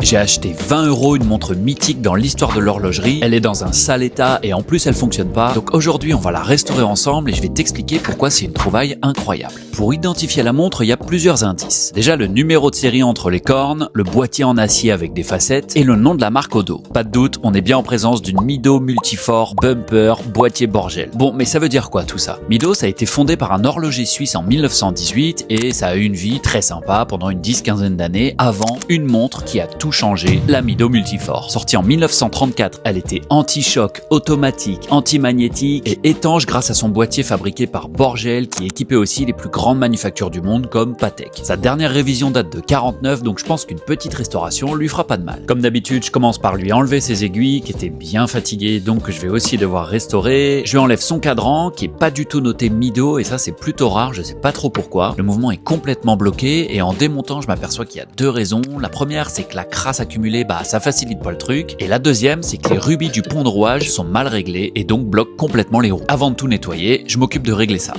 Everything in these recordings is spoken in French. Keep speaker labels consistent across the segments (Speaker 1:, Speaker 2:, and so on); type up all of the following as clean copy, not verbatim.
Speaker 1: J'ai acheté 20 € une montre mythique dans l'histoire de l'horlogerie. Elle est dans un sale état et en plus elle fonctionne pas. Donc aujourd'hui on va la restaurer ensemble et je vais t'expliquer pourquoi c'est une trouvaille incroyable. Pour identifier la montre, il y a plusieurs indices. Déjà le numéro de série entre les cornes, le boîtier en acier avec des facettes et le nom de la marque au dos. Pas de doute, on est bien en présence d'une Mido Multifort Bumper boîtier Borgel. Bon, mais ça veut dire quoi tout ça? Mido, ça a été fondé par un horloger suisse en 1918 et ça a eu une vie très sympa pendant une 10-15aine d'années avant une montre qui a tout changé, la Mido Multifort. Sortie en 1934, elle était anti-choc, automatique, anti-magnétique et étanche grâce à son boîtier fabriqué par Borgel qui équipait aussi les plus grandes manufactures du monde comme Patek. Sa dernière révision date de 49, donc je pense qu'une petite restauration lui fera pas de mal. Comme d'habitude, je commence par lui enlever ses aiguilles qui étaient bien fatiguées, donc je vais aussi devoir restaurer. Je lui enlève son cadran qui est pas du tout noté Mido et ça c'est plutôt rare, je sais pas trop pourquoi. Le mouvement est complètement bloqué et en démontant je m'aperçois qu'il y a deux raisons. La première c'est que la crasse accumulée, ça facilite pas le truc. Et la deuxième c'est que les rubis du pont de rouage sont mal réglés et donc bloquent complètement les roues. Avant de tout nettoyer, je m'occupe de régler ça.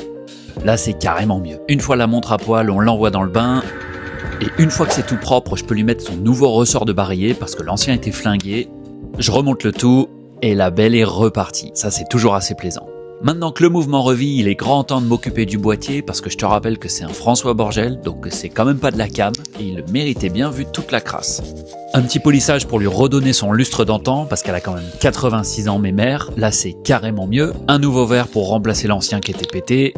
Speaker 1: Là c'est carrément mieux. Une fois la montre à poil, on l'envoie dans le bain. Et une fois que c'est tout propre, je peux lui mettre son nouveau ressort de barillet parce que l'ancien était flingué. Je remonte le tout et la belle est repartie. Ça c'est toujours assez plaisant. Maintenant que le mouvement revit, il est grand temps de m'occuper du boîtier parce que je te rappelle que c'est un François Borgel, donc c'est quand même pas de la cam et il le méritait bien vu toute la crasse. Un petit polissage pour lui redonner son lustre d'antan parce qu'elle a quand même 86 ans mémère, là c'est carrément mieux. Un nouveau verre pour remplacer l'ancien qui était pété.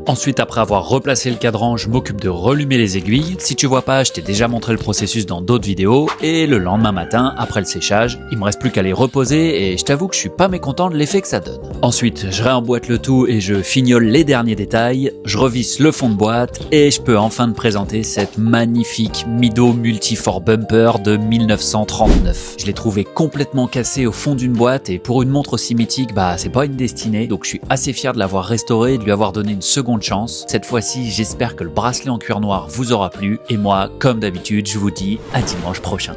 Speaker 1: Ensuite, après avoir replacé le cadran, je m'occupe de relumer les aiguilles. Si tu vois pas, je t'ai déjà montré le processus dans d'autres vidéos. Et le lendemain matin, après le séchage, il me reste plus qu'à les reposer et je t'avoue que je suis pas mécontent de l'effet que ça donne. Ensuite, je réemboîte le tout et je fignole les derniers détails. Je revisse le fond de boîte et je peux enfin te présenter cette magnifique Mido Multifort Bumper de 1939. Je l'ai trouvé complètement cassé au fond d'une boîte et pour une montre aussi mythique, c'est pas une destinée. Donc je suis assez fier de l'avoir restauré et de lui avoir donné une seconde chance. Cette fois-ci, j'espère que le bracelet en cuir noir vous aura plu et moi, comme d'habitude, je vous dis à dimanche prochain.